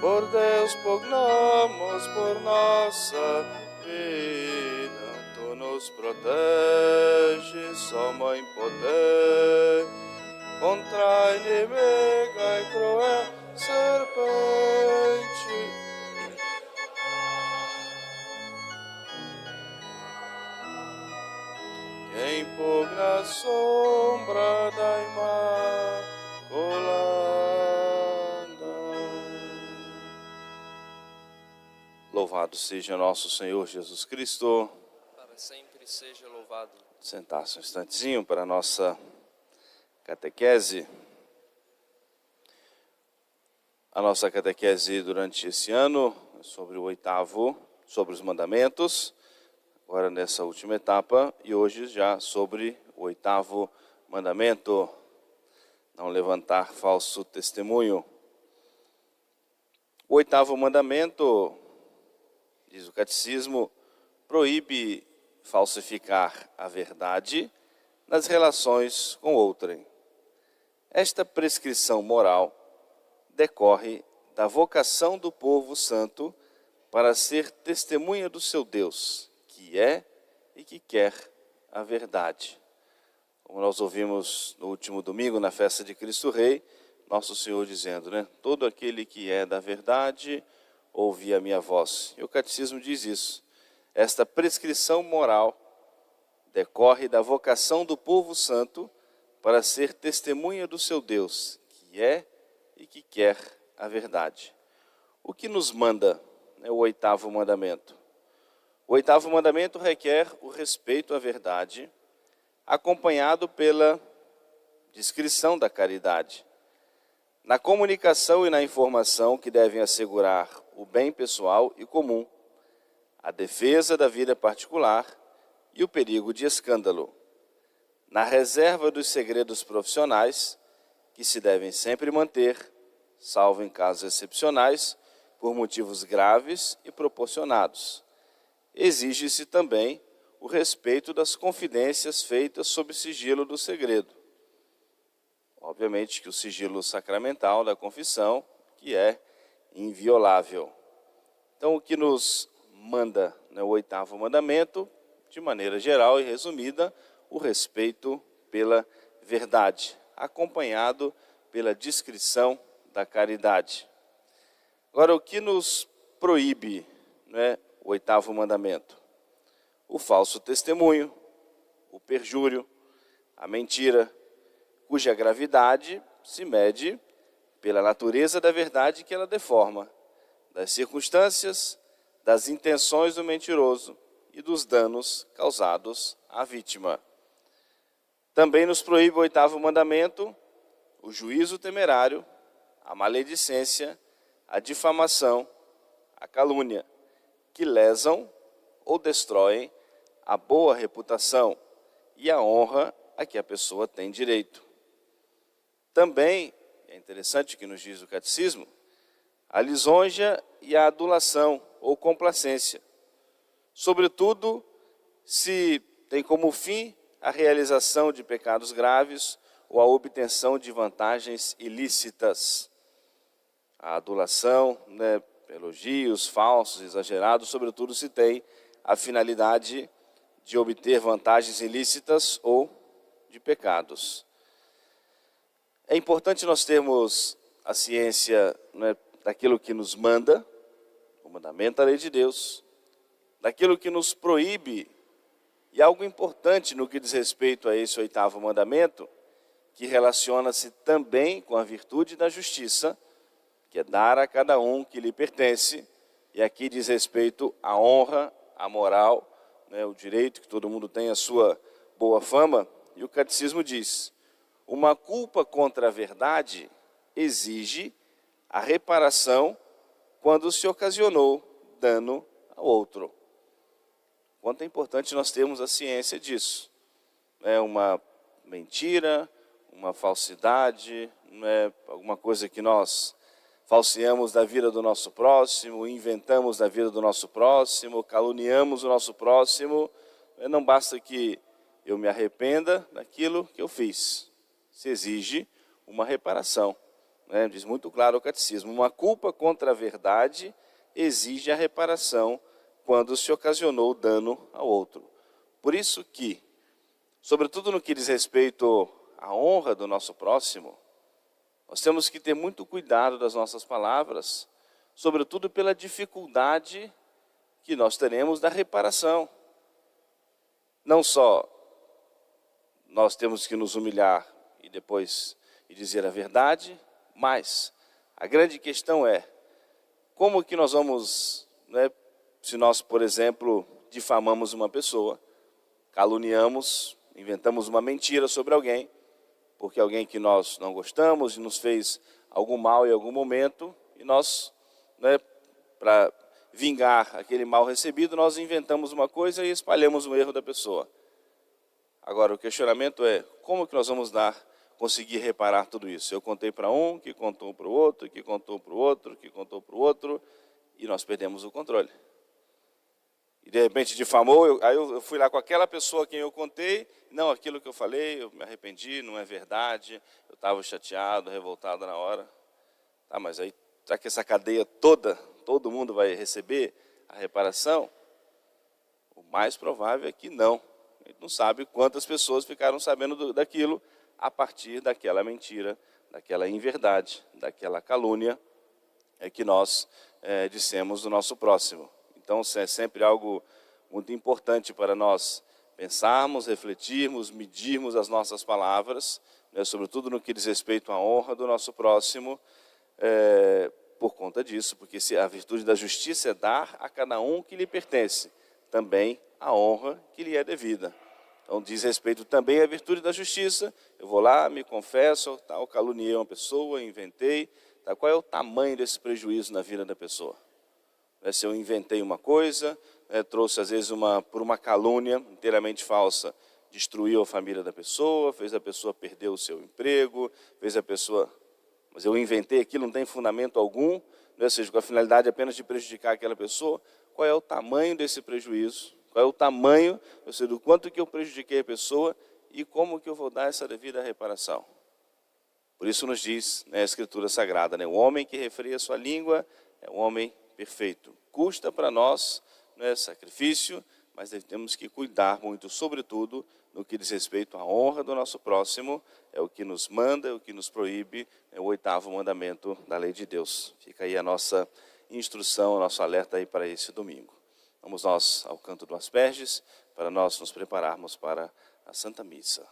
Por Deus pugnamos por nossa vida, Tu nos proteges, ó Mãe potente, contra a inimiga e cruel serpente. Quem pugna a sombra da Imaculada. Louvado seja nosso Senhor Jesus Cristo. Para sempre seja louvado. Sentar-se um instantezinho para a nossa catequese. A nossa catequese durante esse ano é sobre sobre os mandamentos, agora nessa última etapa, e hoje já sobre o 8º mandamento, não levantar falso testemunho. O 8º mandamento, diz o catecismo, proíbe falsificar a verdade nas relações com outrem. Esta prescrição moral decorre da vocação do povo santo para ser testemunha do seu Deus, que é e que quer a verdade. Como nós ouvimos no último domingo, na festa de Cristo Rei, nosso Senhor dizendo, todo aquele que é da verdade, ouve a minha voz. E o catecismo diz isso. Esta prescrição moral decorre da vocação do povo santo para ser testemunha do seu Deus, que é e que quer a verdade. O que nos manda o 8º mandamento? O 8º mandamento requer o respeito à verdade, acompanhado pela descrição da caridade. Na comunicação e na informação que devem assegurar o bem pessoal e comum, a defesa da vida particular e o perigo de escândalo. Na reserva dos segredos profissionais, que se devem sempre manter, salvo em casos excepcionais, por motivos graves e proporcionados. Exige-se também o respeito das confidências feitas sob sigilo do segredo. Obviamente que o sigilo sacramental da confissão, que é inviolável. Então, o que nos manda o 8º mandamento, de maneira geral e resumida, o respeito pela verdade, acompanhado pela descrição da caridade. Agora, o que nos proíbe o 8º mandamento? O falso testemunho, o perjúrio, a mentira, cuja gravidade se mede pela natureza da verdade que ela deforma, das circunstâncias, das intenções do mentiroso e dos danos causados à vítima. Também nos proíbe o 8º mandamento o juízo temerário, a maledicência, a difamação, a calúnia, que lesam ou destroem a boa reputação e a honra a que a pessoa tem direito. Também, é interessante que nos diz o catecismo, a lisonja e a adulação ou complacência, sobretudo se tem como fim a realização de pecados graves ou a obtenção de vantagens ilícitas. A adulação, elogios falsos, exagerados, sobretudo se tem a finalidade de obter vantagens ilícitas ou de pecados. É importante nós termos a ciência daquilo que nos manda, o mandamento da lei de Deus, daquilo que nos proíbe, e algo importante no que diz respeito a esse 8º mandamento, que relaciona-se também com a virtude da justiça, que é dar a cada um que lhe pertence, e aqui diz respeito à honra, à moral, o direito que todo mundo tem a sua boa fama, e o catecismo diz, uma culpa contra a verdade exige a reparação quando se ocasionou dano ao outro. Quanto é importante nós termos a ciência disso. Uma mentira, uma falsidade, alguma coisa que nós falseamos da vida do nosso próximo, inventamos da vida do nosso próximo, caluniamos o nosso próximo. Não basta que eu me arrependa daquilo que eu fiz. Se exige uma reparação. né? Diz muito claro o catecismo, uma culpa contra a verdade exige a reparação quando se ocasionou dano ao outro. Por isso que, sobretudo no que diz respeito à honra do nosso próximo, nós temos que ter muito cuidado das nossas palavras, sobretudo pela dificuldade que nós teremos da reparação. Não só nós temos que nos humilhar e depois dizer a verdade, mas a grande questão é como que nós vamos, né, se nós, por exemplo, difamamos uma pessoa, caluniamos, inventamos uma mentira sobre alguém, porque alguém que nós não gostamos e nos fez algum mal em algum momento, e nós, né, para vingar aquele mal recebido, nós inventamos uma coisa e espalhamos o erro da pessoa. Agora, o questionamento é, como que nós vamos conseguir reparar tudo isso? Eu contei para um, que contou para o outro, que contou para o outro, que contou para o outro, e nós perdemos o controle. E de repente difamou, aí eu fui lá com aquela pessoa a quem eu contei, não, aquilo que eu falei, eu me arrependi, não é verdade, eu estava chateado, revoltado na hora. Tá, mas aí, será que essa cadeia toda, todo mundo vai receber a reparação? O mais provável é que não. A gente não sabe quantas pessoas ficaram sabendo daquilo a partir daquela mentira, daquela inverdade, daquela calúnia que nós dissemos do nosso próximo. Então, é sempre algo muito importante para nós pensarmos, refletirmos, medirmos as nossas palavras, né, sobretudo no que diz respeito à honra do nosso próximo, por conta disso, porque se a virtude da justiça é dar a cada um que lhe pertence, também a honra que lhe é devida. Então, diz respeito também à virtude da justiça, eu vou lá, me confesso, eu caluniei uma pessoa, inventei, tá, qual é o tamanho desse prejuízo na vida da pessoa? Se eu inventei uma coisa, trouxe às vezes por uma calúnia inteiramente falsa, destruiu a família da pessoa, fez a pessoa perder o seu emprego, fez a pessoa... Mas eu inventei aquilo, não tem fundamento algum, ou seja, com a finalidade apenas de prejudicar aquela pessoa. Qual é o tamanho desse prejuízo? Qual é o tamanho, ou seja, do quanto que eu prejudiquei a pessoa e como que eu vou dar essa devida reparação? Por isso nos diz, né, a Escritura Sagrada, né, o homem que refreia a sua língua é um homem perfeito. Custa para nós, né, sacrifício, mas temos que cuidar muito, sobretudo, no que diz respeito à honra do nosso próximo, é o que nos manda, é o que nos proíbe, é o 8º mandamento da lei de Deus. Fica aí a nossa instrução, o nosso alerta aí para esse domingo. Vamos nós ao canto do Asperges, para nós nos prepararmos para a Santa Missa.